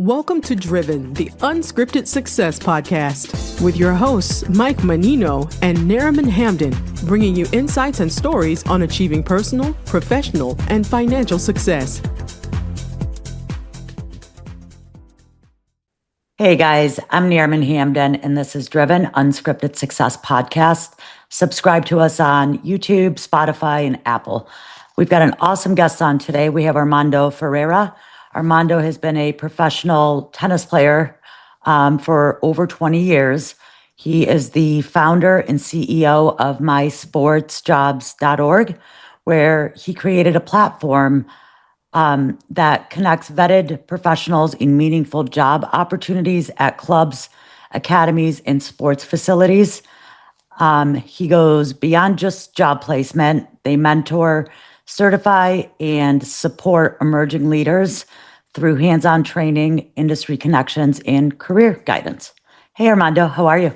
Welcome to Driven, the Unscripted Success podcast, with your hosts, Mike Menino and Nariman Hamden, bringing you insights and stories on achieving personal, professional, and financial success. Hey guys, I'm Nariman Hamden, and this is Driven, Unscripted Success podcast. Subscribe to us on YouTube, Spotify, and Apple. We've got an awesome guest on today. We have Armando Ferreira. Armando has been a professional tennis player for over 20 years. He is the founder and CEO of mysportsjobs.org, where he created a platform that connects vetted professionals in meaningful job opportunities at clubs, academies, and sports facilities. He goes beyond just job placement. They mentor, certify, and support emerging leaders through hands-on training, industry connections, and career guidance. Hey, Armando, how are you?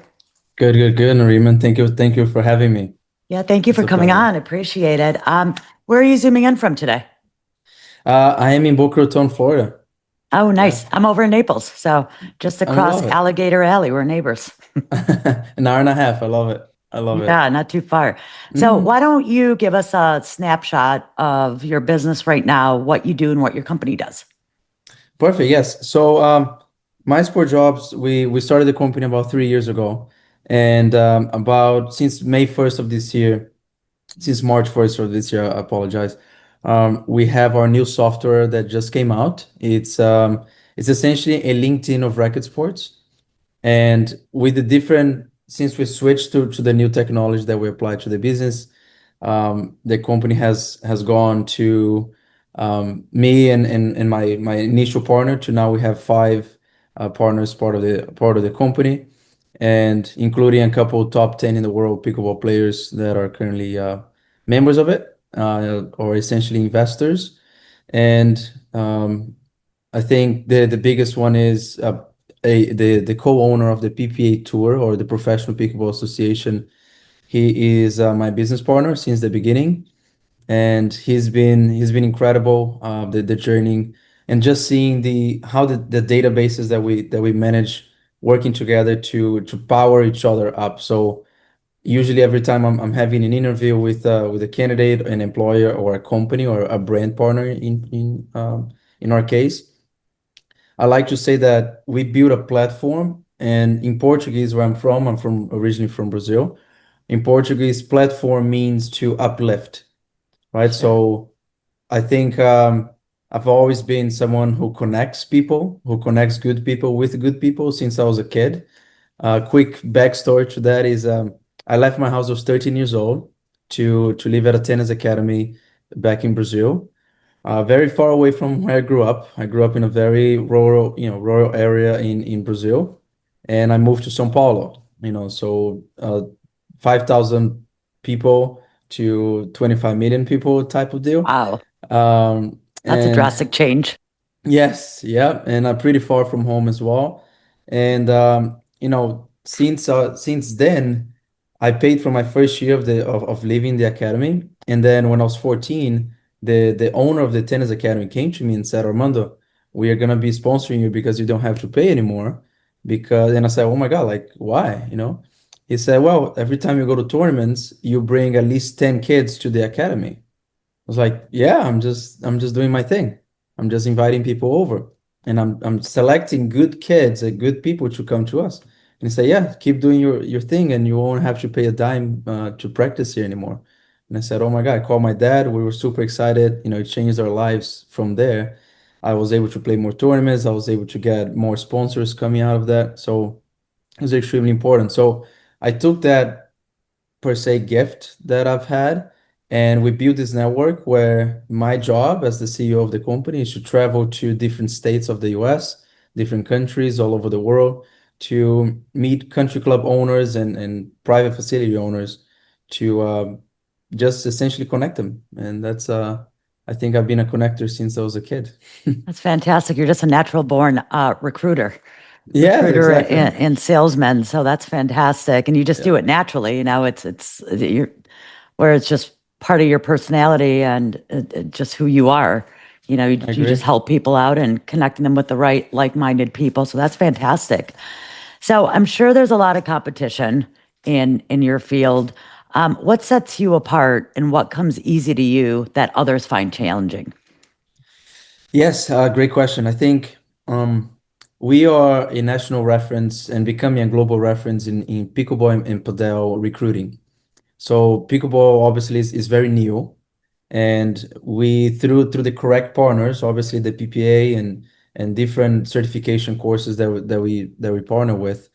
Good, Nariman. Thank you for having me. Yeah, thank you for coming on. Appreciate it. Where are you zooming in from today? I am in Boca Raton, Florida. Oh, nice. Yeah. I'm over in Naples, so just across Alligator Alley. We're neighbors. An hour and a half. I love it. Yeah, not too far. So why don't you give us a snapshot of your business right now, what you do and what your company does? Perfect. Yes. So My Sport Jobs, we started the company about 3 years ago. And since May 1st of this year, since March 1st of this year, I apologize. We have our new software that just came out. It's essentially a LinkedIn of racket sports. And with the different, since we switched to the new technology that we apply to the business, the company has gone to me and my initial partner to now we have 5 partners part of the company, and including a couple top 10 in the world pickleball players that are currently members of it or essentially investors. And I think the biggest one is the co-owner of the PPA Tour, or the Professional Pickleball Association. He is my business partner since the beginning, and he's been incredible. The journey, and just seeing how the databases that we manage working together to power each other up. So usually every time I'm having an interview with a candidate, an employer, or a company, or a brand partner in our case, I like to say that we build a platform. And in Portuguese, where I'm originally from Brazil. In Portuguese, platform means to uplift, right? Sure. So I think I've always been someone who connects people, who connects good people with good people since I was a kid. Quick backstory to that is I left my house. I was 13 years old to live at a tennis academy back in Brazil. Very far away from where I grew up. I grew up in a very rural area in Brazil, and I moved to São Paulo. 5,000 people to 25 million people type of deal. Wow, that's a drastic change. Yes, yeah, and I'm pretty far from home as well. And since then, I paid for my first year of leaving the academy, and then when I was 14. The owner of the tennis academy came to me and said, Armando, we are gonna be sponsoring you because you don't have to pay anymore. And I said, oh my God, like why? He said, well, every time you go to tournaments, you bring at least 10 kids to the academy. I was like, yeah, I'm just doing my thing. I'm just inviting people over, and I'm selecting good kids and good people to come to us. And he said, yeah, keep doing your thing, and you won't have to pay a dime to practice here anymore. And I said, oh my God, I called my dad. We were super excited. It changed our lives from there. I was able to play more tournaments. I was able to get more sponsors coming out of that. So it was extremely important. So I took that per se gift that I've had, and we built this network where my job as the CEO of the company is to travel to different states of the US, different countries all over the world, to meet country club owners and private facility owners to just essentially connect them. And that's I think I've been a connector since I was a kid. That's fantastic. You're just a natural born recruiter. Yeah, exactly. and salesman. So that's fantastic. And you just do it naturally. It's where it's just part of your personality and just who you are. I You just agree. help people out and connecting them with the right like-minded people. So that's fantastic. So I'm sure there's a lot of competition in your field. What sets you apart and what comes easy to you that others find challenging? Yes, great question. I think we are a national reference and becoming a global reference in pickleball and padel recruiting. So pickleball obviously is very new, and we through the correct partners, obviously the PPA and different certification courses that we partner with.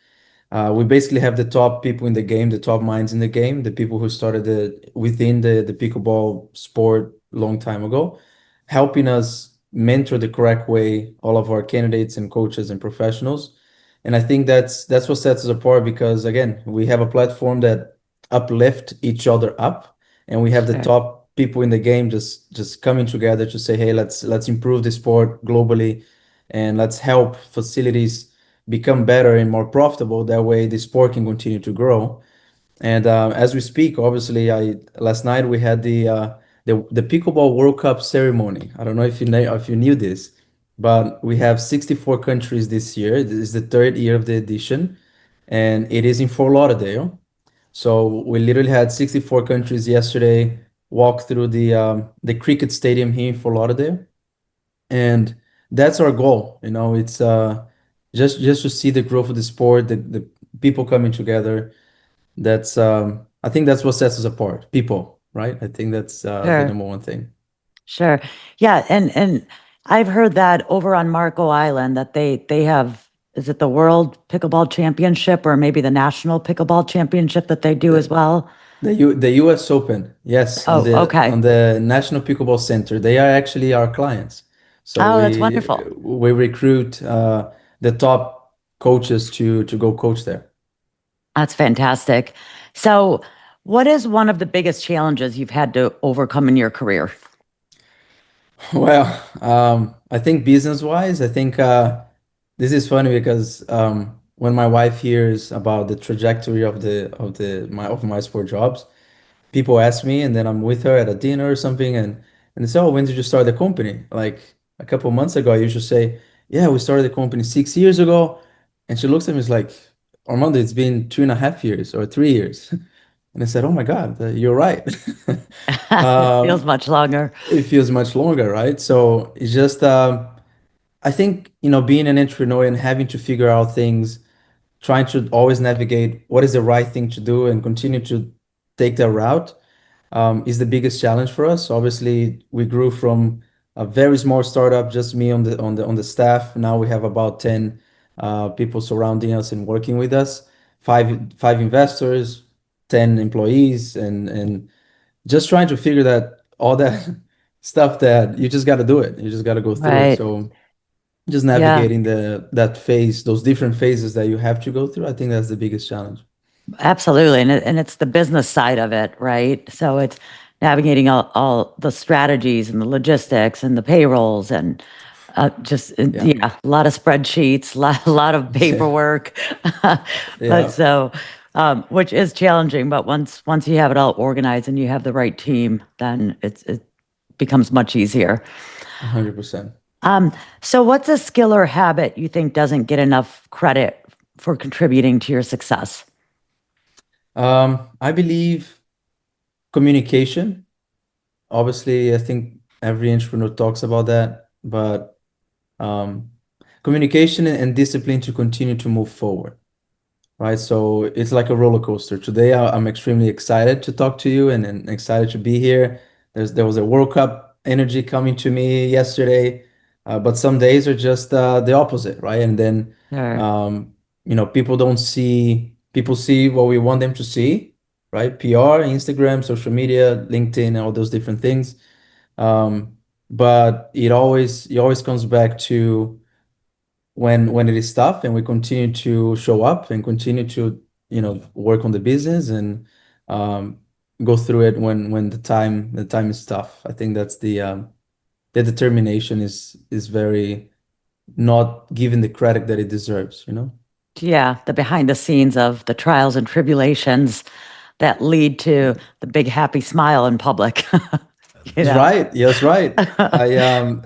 We basically have the top people in the game, the top minds in the game, the people who started within the pickleball sport long time ago, helping us mentor the correct way all of our candidates and coaches and professionals. And I think that's what sets us apart because again, we have a platform that uplift each other up, and we have the Sure. top people in the game just coming together to say, hey, let's improve the sport globally, and let's help facilities become better and more profitable. That way, the sport can continue to grow. And as we speak, obviously, I last night we had the pickleball World Cup ceremony. I don't know if you knew this, but we have 64 countries this year. This is the third year of the edition, and it is in Fort Lauderdale. So we literally had 64 countries yesterday walk through the cricket stadium here in Fort Lauderdale, and that's our goal. It's just to see the growth of the sport, the people coming together. That's I think that's what sets us apart. People, right? I think that's the Sure. number one thing. Sure. Yeah, and I've heard that over on Marco Island that they have, is it the World Pickleball Championship or maybe the National Pickleball Championship that they do as The well? the US Open, yes, on Oh, the okay. National Pickleball Center. They are actually our clients. So Oh, that's we wonderful. we recruit the top coaches to go coach there. That's fantastic. So, what is one of the biggest challenges you've had to overcome in your career? Well, I think business-wise, I think this is funny because when my wife hears about the trajectory of my sport jobs, people ask me, and then I'm with her at a dinner or something, and they say, "Oh, when did you start the company?" Like a couple months ago, I usually say, "Yeah, we started the company 6 years ago," and she looks at me, is like, "Armando, it's been 2.5 years or 3 years," and I said, "Oh my God, you're right." It feels Um, much longer. it feels much longer, right? So it's just, I think, being an entrepreneur and having to figure out things, trying to always navigate what is the right thing to do and continue to take that route is the biggest challenge for us. Obviously, we grew from a very small startup, just me on the staff. Now we have about 10 people surrounding us and working with us, five investors, 10 employees, and just trying to figure that all that stuff that you just got to do it. You just got to go through it. Right. So just Yeah. navigating that phase, those different phases that you have to go through. I think that's the biggest challenge. Absolutely. And it's the business side of it, right? So it's navigating all the strategies and the logistics and the payrolls and Yeah. yeah, a lot of spreadsheets, a lot of Yeah. paperwork. But Yeah. so, which is challenging, but once you have it all organized and you have the right team, then it becomes much easier. 100%. Um, so what's a skill or habit you think doesn't get enough credit for contributing to your success? I believe communication. Obviously, I think every entrepreneur talks about that, but um, communication and discipline to continue to move forward. Right? So it's like a roller coaster. Today, I'm extremely excited to talk to you and excited to be here. There was a World Cup energy coming to me yesterday, but some days are just the opposite, right? And then, Sure. um, people see what we want them to see, right? PR, Instagram, social media, LinkedIn, and all those different things. Um, but it always comes back to when it is tough and we continue to show up and continue to work on the business and um, go through it when the time is tough. I think that's the determination is very not given the credit that it deserves. Yeah, the behind the scenes of the trials and tribulations that lead to the big happy smile in public. you That's know? right. Yes, right. I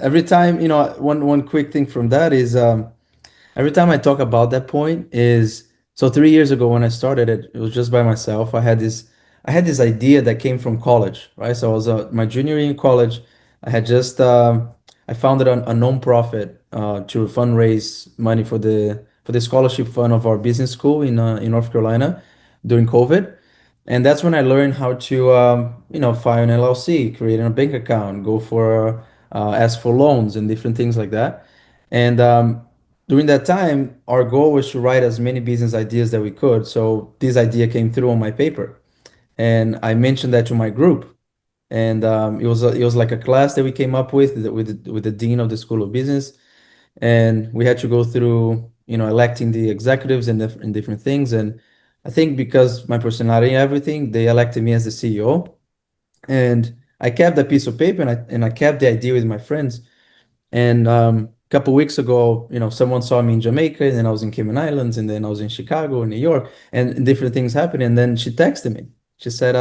every time, one quick thing from that is every time I talk about that point is so 3 years ago when I started it, it was just by myself. I had this idea that came from college, right? So I was my junior year in college. I had just I founded a non-profit to fundraise money for the scholarship fund of our business school in North Carolina during COVID. And that's when I learned how to file an LLC, create a bank account, go for ask for loans and different things like that. And during that time, our goal was to write as many business ideas that we could. So this idea came through on my paper, and I mentioned that to my group. And it was like a class that we came up with the dean of the School of Business, and we had to go through electing the executives and different things. And I think because my personality and everything, they elected me as the CEO. And I kept that piece of paper, and I kept the idea with my friends. And a couple weeks ago, someone saw me in Jamaica, and then I was in Cayman Islands, and then I was in Chicago, New York, and different things happened. And then she texted me. She said,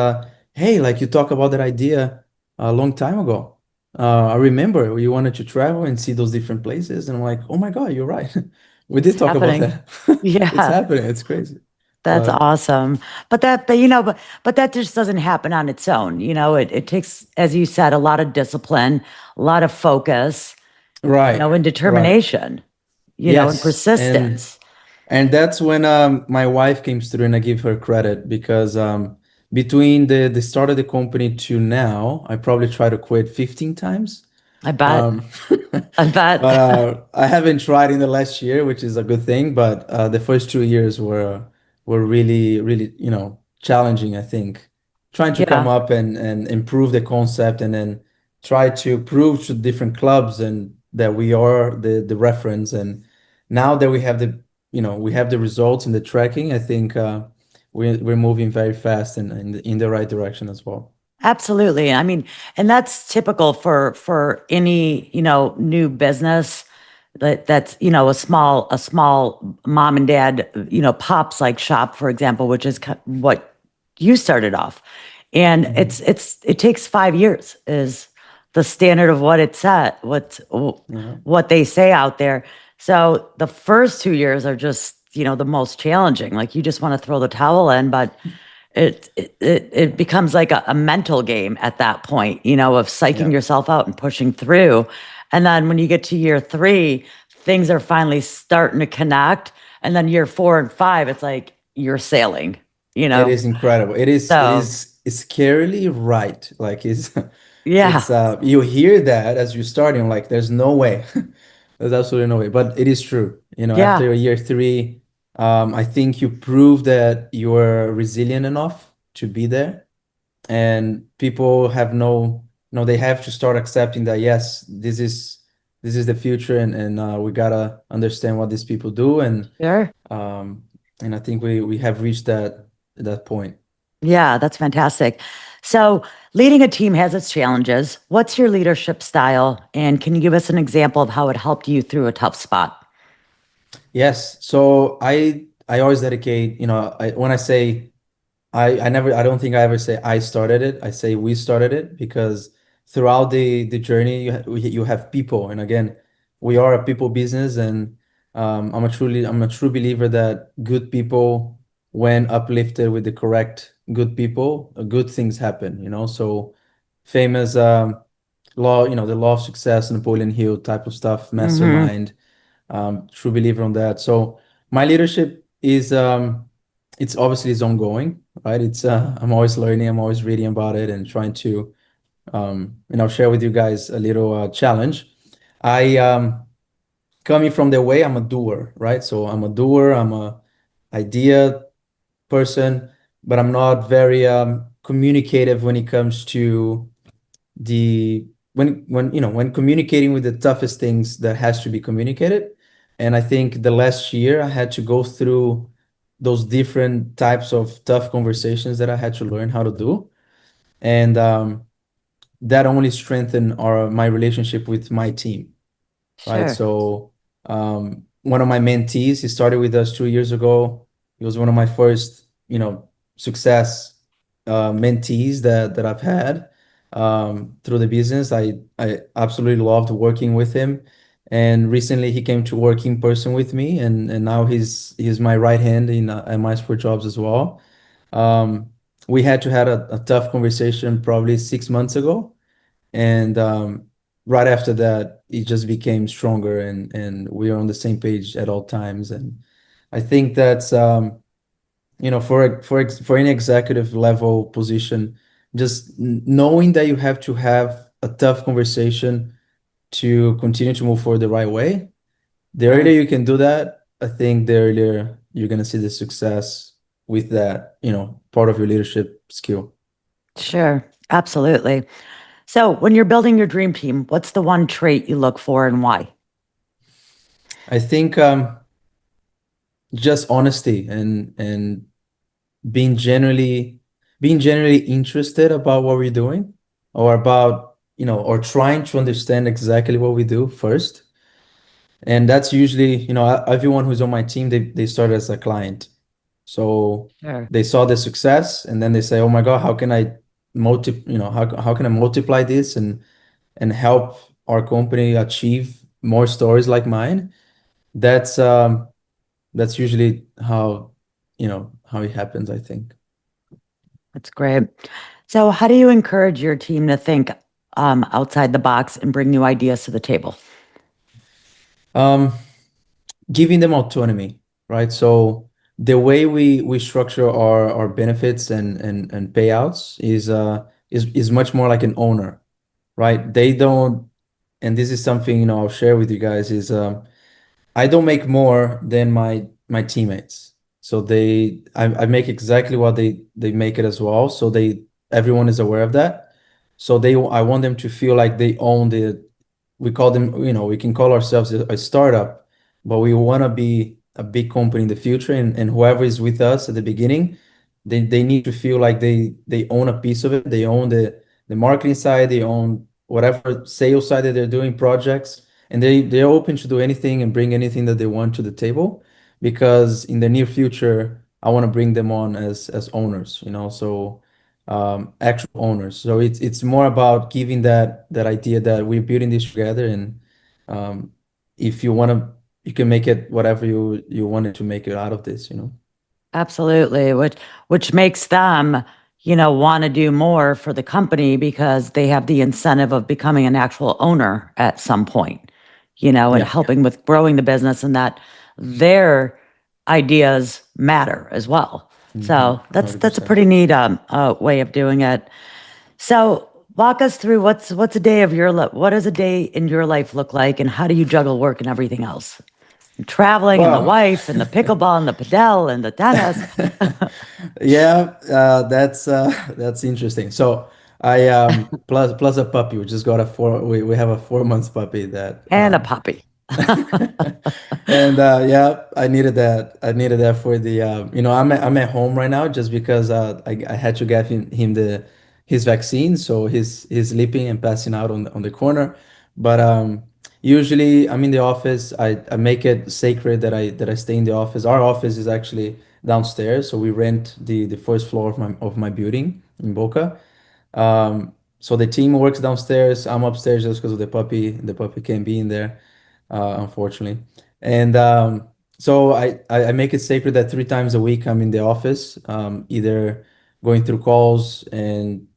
"Hey, like you talked about that idea a long time ago. I remember you wanted to travel and see those different places." And I'm like, "Oh my God, you're right. We It's did talk about happening. that. It's Yeah, happening. It's crazy." that's But awesome. But that just doesn't happen on its own. It takes, as you said, a lot of discipline, a lot of focus, right, and right, determination, and yes, and persistence. And that's when my wife came through, and I give her credit because between the start of the company to now, I probably tried to quit 15 times. I bet. Um, I bet. but I haven't tried in the last year, which is a good thing. But the first 2 years were really, really, challenging, I think. Trying to come Yeah, up and improve the concept, and then try to prove to different clubs and that we are the reference. And now that we have the results and the tracking, I think we're moving very fast and in the right direction as well. absolutely. I mean, and that's typical for any, new business that's, a small mom and dad, pops like shop, for example, which is what you started off. And Hmm. it takes 5 years is the standard of what it's at, Yeah. what they say out there. So the first 2 years are just, the most challenging. Like you just want to throw the towel in, but it becomes like a mental game at that point, of psyching Yeah. yourself out and pushing through. And then when you get to year three, things are finally starting to connect. And then year four and five, it's like you're sailing, you It know? is incredible. It is it So is scarily right. Like it's yeah, it's you hear that as you're starting, like there's no way. There's absolutely no way. But it is true. yeah, After year three, I think you prove that you're resilient enough to be there. And people have no, they have to start accepting that yes, this is the future, and we gotta understand what these people do. And sure. um and I think we have reached that point. Yeah, that's fantastic. So leading a team has its challenges. What's your leadership style? And can you give us an example of how it helped you through a tough spot? Yes, so I always dedicate, when I say I don't think I ever say I started it. I say we started it because throughout the journey you have people, and again, we are a people business. And I'm a true believer that good people, when uplifted with the correct good people, good things happen. So famous law, the law of success, Napoleon Hill type of stuff, Mm-hmm. mastermind. True believer on that. So my leadership is it's obviously is ongoing, right? It's I'm always learning, I'm always reading about it and trying to share with you guys a little challenge. I coming from the way I'm a doer, right? So I'm a doer, I'm a idea person, but I'm not very communicative when it comes to the when communicating with the toughest things that has to be communicated. And I think the last year I had to go through those different types of tough conversations that I had to learn how to do. And that only strengthened my relationship with my team, right? Sure. So one of my mentees, he started with us 2 years ago. He was one of my first success mentees that I've had. through the business. I absolutely loved working with him. And recently he came to work in person with me, and now he's my right hand in my sport jobs as well. Um, we had to had a tough conversation probably 6 months ago, and right after that, it just became stronger, and we are on the same page at all times. And I think that's for any executive level position, just knowing that you have to have a tough conversation to continue to move forward the right way. The earlier Sure. you can do that, I think the earlier you're gonna see the success with that, part of your leadership skill. Sure. Absolutely. So, when you're building your dream team, what's the one trait you look for and why? I think just honesty and being generally being generally interested about what we're doing, or about or trying to understand exactly what we do first. And that's usually, everyone who's on my team, they start as a client. So Sure. they saw the success, and then they say, oh my God, how can I how can I multiply this and help our company achieve more stories like mine? That's usually how it happens, I think. That's great. So, how do you encourage your team to think outside the box and bring new ideas to the table? Um, Giving them autonomy, right? So the way we structure our benefits and payouts is much more like an owner, right? They don't, and this is something I'll share with you guys, is I don't make more than my teammates. So I make exactly what they make it as well. So everyone is aware of that. So I want them to feel like they own we call them, we can call ourselves a startup, but we want to be a big company in the future. And whoever is with us at the beginning, they need to feel like they own a piece of it. They own the marketing side, they own whatever sales side that they're doing projects, and they're open to do anything and bring anything that they want to the table, because in the near future I want to bring them on as owners, so actual owners. So it's more about giving that idea that we're building this together, and um, if you want to, you can make it whatever you wanted to make it out of this. Absolutely, which makes them, want to do more for the company because they have the incentive of becoming an actual owner at some point, and Yeah. helping with growing the business and that their ideas matter as well. So that's a 100%. pretty neat way of doing it. So walk us through what's a day of your what does a day in your life look like, and how do you juggle work and everything else? Traveling and the Wow. wife and the pickleball and the padel and the tennis Yeah, that's interesting. So I plus a puppy. We just got we have a 4 month puppy that and a puppy. and yeah, I needed that for the I'm at home right now just because I had to get him his vaccine, so he's sleeping and passing out on the corner. But usually I'm in the office. I make it sacred that I stay in the office. Our office is actually downstairs, so we rent the first floor of my building in Boca. So the team works downstairs. I'm upstairs just because of the puppy. The puppy can't be in there, unfortunately. And so I make it sacred that 3 times a week I'm in the office, either going through calls, and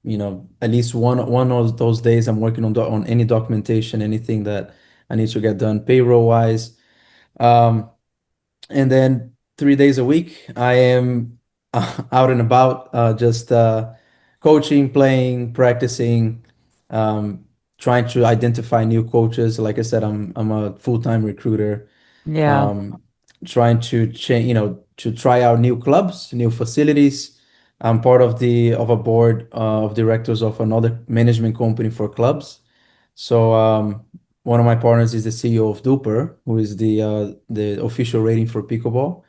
at least one of those days I'm working on any documentation, anything that I need to get done payroll wise. Um, and then 3 days a week I am out and about, just coaching, playing, practicing, um, trying to identify new coaches. Like I said, I'm a full-time recruiter, Yeah. um, trying to change, to try out new clubs, new facilities. I'm part of a board of directors of another management company for clubs. So one of my partners is the CEO of Duper, who is the official rating for pickleball.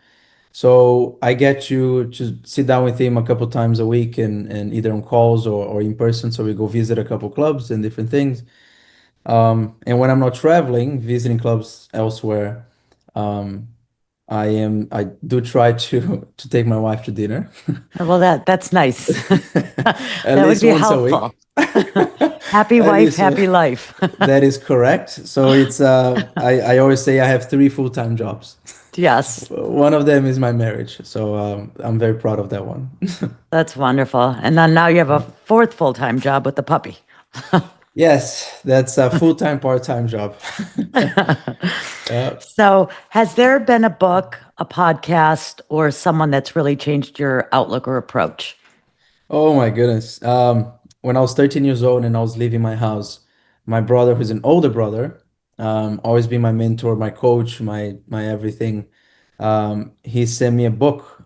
So I get to sit down with him a couple times a week, and either on calls or in person. So we go visit a couple clubs and different things. And when I'm not traveling, visiting clubs elsewhere, um, I do try to take my wife to dinner. Well, that's nice. At That would least be once a week. helpful. Happy At wife, least happy life. that is correct. So it's I always say I have three full-time jobs. Yes, One of them is my marriage. So I'm very proud of that one. that's wonderful. And then now you have a fourth full-time job with the puppy. Yes, that's a full-time, part-time job. Yeah. So, has there been a book, a podcast, or someone that's really changed your outlook or approach? Oh my goodness. When I was 13 years old and I was leaving my house, my brother, who's an older brother, always been my mentor, my coach, my everything. He sent me a book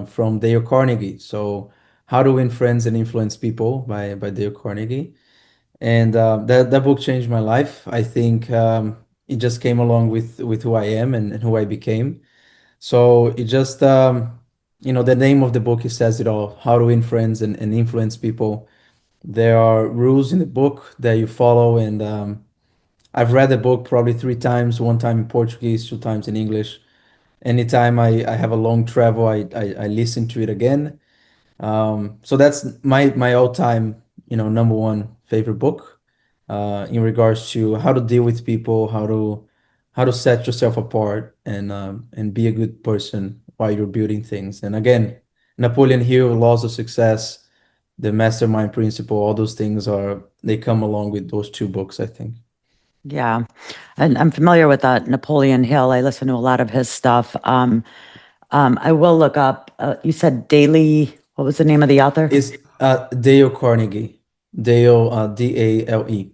from Dale Carnegie. So, How to Win Friends and Influence People by Dale Carnegie. And that book changed my life. I think it just came along with who I am and who I became. So it just, the name of the book, it says it all, How to Win Friends and Influence People. There are rules in the book that you follow. And I've read the book probably three times, one time in Portuguese, two times in English. Anytime I have a long travel, I listen to it again. So that's my all-time, number one favorite book in regards to how to deal with people, how to set yourself apart and be a good person while you're building things. And again, Napoleon Hill, Laws of Success, the Mastermind Principle, all those things they come along with those two books, I think. Yeah, and I'm familiar with Napoleon Hill. I listen to a lot of his stuff. I will look up. You said Daily. What was the name of the author? Is Dale Carnegie, Dale Dale.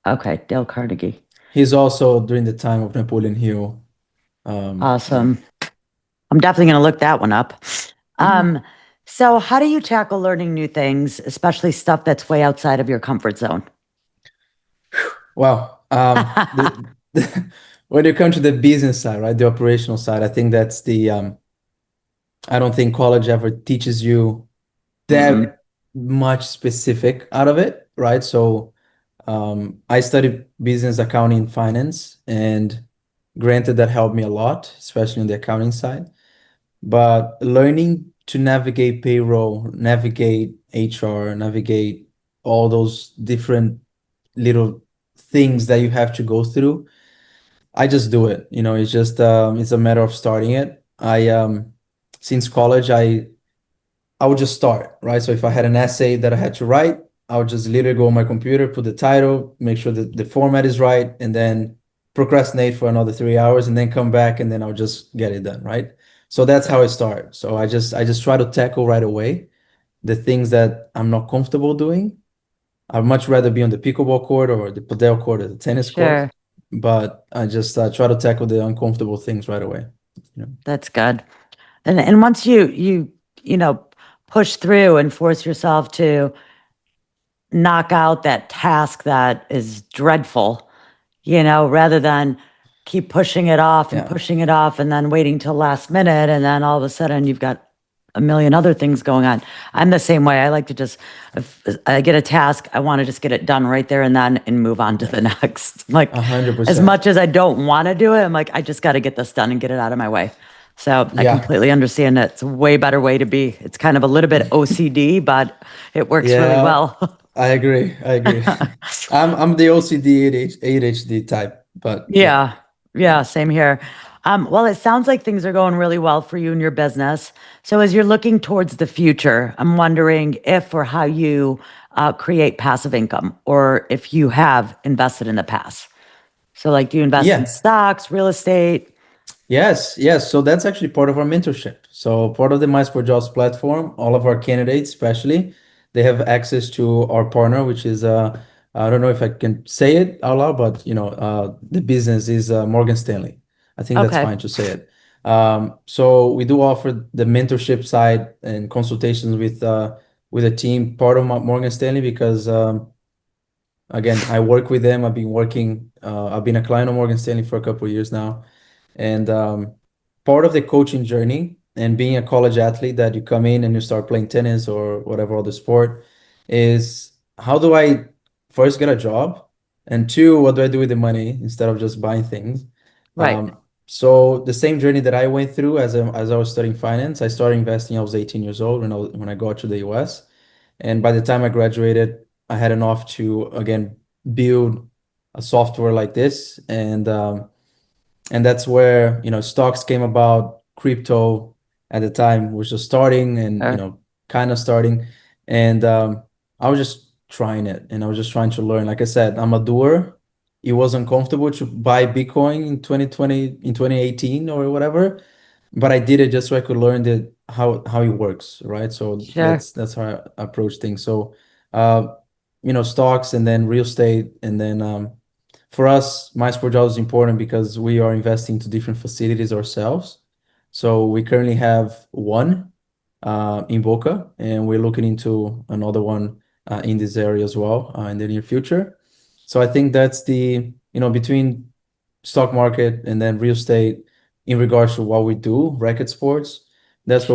Okay, Dale Carnegie. He's also during the time of Napoleon Hill. Awesome. I'm definitely going to look that one up. So, how do you tackle learning new things, especially stuff that's way outside of your comfort zone? Wow. When you come to the business side, right, the operational side, I think that's I don't think college ever teaches you that much specific out of it, right? So I studied business, accounting, and finance, and granted that helped me a lot, especially on the accounting side. But learning to navigate payroll, navigate HR, navigate all those different little things that you have to go through, I just do it. It's a matter of starting it. I Since college, I would just start, right? So if I had an essay that I had to write, I would just literally go on my computer, put the title, make sure that the format is right, and then procrastinate for another 3 hours and then come back and then I'll just get it done, right? So that's how I start. So I just try to tackle right away the things that I'm not comfortable doing. I'd much rather be on the pickleball court or the padel court or the tennis court, Sure, but I just try to tackle the uncomfortable things right away. that's good. And once you push through and force yourself to knock out that task that is dreadful, rather than keep pushing it off and Yeah, pushing it off and then waiting till last minute and then all of a sudden you've got a million other things going on. I'm the same way. I like to just, if I get a task, I want to just get it done right there and then and move on to the next. Like, as 100%. much as I don't want to do it, I'm like, I just got to get this done and get it out of my way. So I Yeah, completely understand that. It's a way better way to be. It's kind of a little bit OCD, but it works really yeah, well. I agree. I agree. I'm the OCD ADHD type, but yeah. Yeah. Yeah. Same here. Well, it sounds like things are going really well for you and your business. So, as you're looking towards the future, I'm wondering if or how you create passive income or if you have invested in the past. So, like, do you invest in Yeah. stocks, real estate? Yes, yes. So that's actually part of our mentorship. So part of the My Sport Jobs platform, all of our candidates, especially, they have access to our partner, which is I don't know if I can say it out loud, but the business is Morgan Stanley. I think that's Okay. fine to say it. So we do offer the mentorship side and consultations with a team, part of Morgan Stanley, because again, I work with them. I've been a client of Morgan Stanley for a couple of years now. And part of the coaching journey and being a college athlete that you come in and you start playing tennis or whatever other sport is how do I first get a job? And two, what do I do with the money instead of just buying things? Right. So the same journey that I went through as I was studying finance, I started investing. I was 18 years old when I got to the US, and by the time I graduated, I had enough to again build a software like this, and that's where stocks came about. Crypto at the time was just starting, and Sure. kind of starting, and I was just trying it, and I was just trying to learn. Like I said, I'm a doer. It was uncomfortable to buy Bitcoin in 2020, in 2018 or whatever, but I did it just so I could learn how it works, right? So Sure. that's how I approach things. So uh stocks, and then real estate, and then for us, my sport job is important because we are investing to different facilities ourselves. So we currently have one in Boca, and we're looking into another one in this area as well in the near future. So I think that's between stock market and then real estate in regards to what we do, racket sports. Sure. That's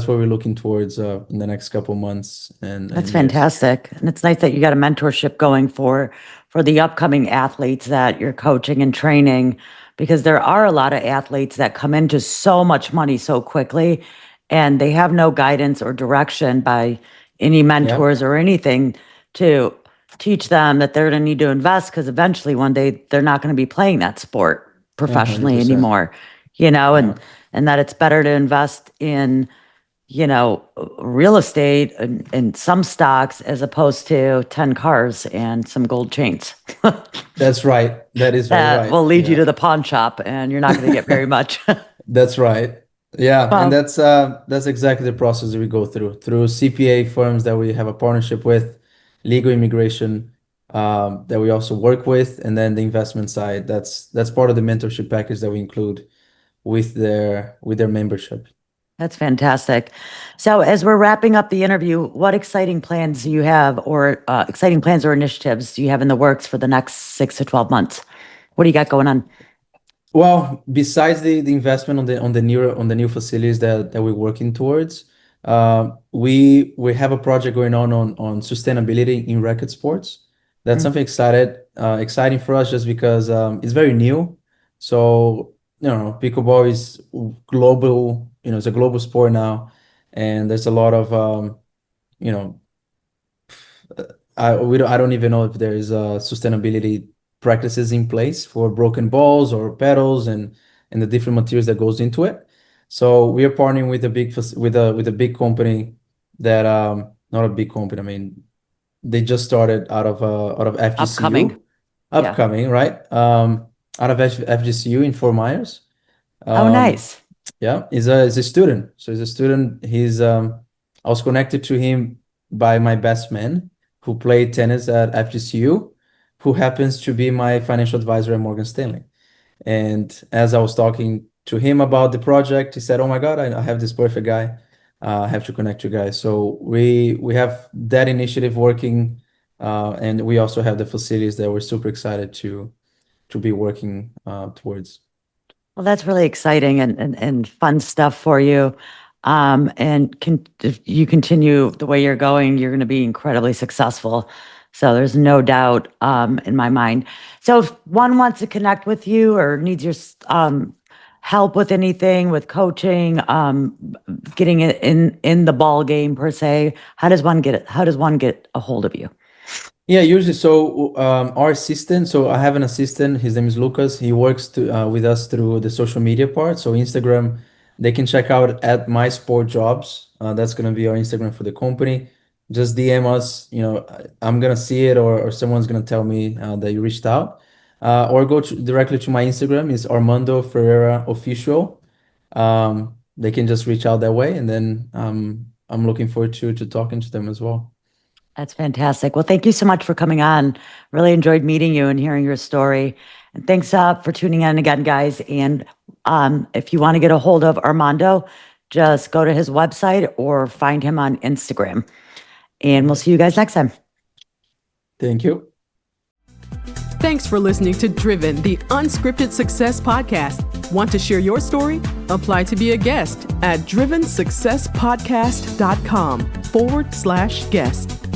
what we're looking towards in the next couple months That's and years. fantastic. And it's nice that you got a mentorship going for the upcoming athletes that you're coaching and training, because there are a lot of athletes that come into so much money so quickly and they have no guidance or direction by any Yeah, mentors or anything to teach them that they're going to need to invest, because eventually one day they're not going to be playing that sport professionally 100%. anymore, you know, Yeah. and that it's better to invest in, you know, real estate and some stocks as opposed to 10 cars and some gold chains That's right. That is very that right. will lead you Yeah. to the pawn shop and you're not going to get very much. That's right. Yeah, and Well, that's exactly the process that we go through CPA firms that we have a partnership with, legal immigration that we also work with, and then the investment side. That's part of the mentorship package that we include with their membership. that's fantastic. So, as we're wrapping up the interview, what exciting plans do you have, or exciting plans or initiatives do you have in the works for the next 6 to 12 months? What do you got going on? Well, besides the investment on the new facilities that we're working towards, we have a project going on sustainability in racket sports. That's Mm, something exciting for us just because it's very new. So, pickleball is global, it's a global sport now, and there's a lot of you know I don't even know if there is sustainability practices in place for broken balls or pedals and the different materials that goes into it. So we are partnering with a big company that not a big company. I mean, they just started out of Upcoming. FGCU, Yeah. upcoming, right? Out of FGCU in Fort Myers. Oh, Um, nice. yeah, he's a student. So he's a student. I was connected to him by my best man who played tennis at FGCU, who happens to be my financial advisor at Morgan Stanley. And as I was talking to him about the project, he said, "Oh my God, I have this perfect guy. I have to connect you guys." So we have that initiative working, and we also have the facilities that we're super excited to be working towards. Well, that's really exciting and fun stuff for you. If you continue the way you're going, you're going to be incredibly successful. So there's no doubt in my mind. So if one wants to connect with you or needs your help with anything, with coaching, getting it in the ball game per se, how does one get it? How does one get a hold of you? Yeah, usually. So our assistant, so I have an assistant. His name is Lucas. He works with us through the social media part. So Instagram, they can check out at My Sport Jobs. That's gonna be our Instagram for the company. Just DM us. I'm gonna see it, or someone's gonna tell me that you reached out, or go directly to my Instagram. It's Armando Ferreira Official. They can just reach out that way, and then I'm looking forward to talking to them as well. That's fantastic. Well, thank you so much for coming on. Really enjoyed meeting you and hearing your story. And thanks for tuning in again, guys. And if you want to get a hold of Armando, just go to his website or find him on Instagram. And we'll see you guys next time. Thank you. Thanks for listening to Driven, the Unscripted Success Podcast. Want to share your story? Apply to be a guest at drivensuccesspodcast.com/guest.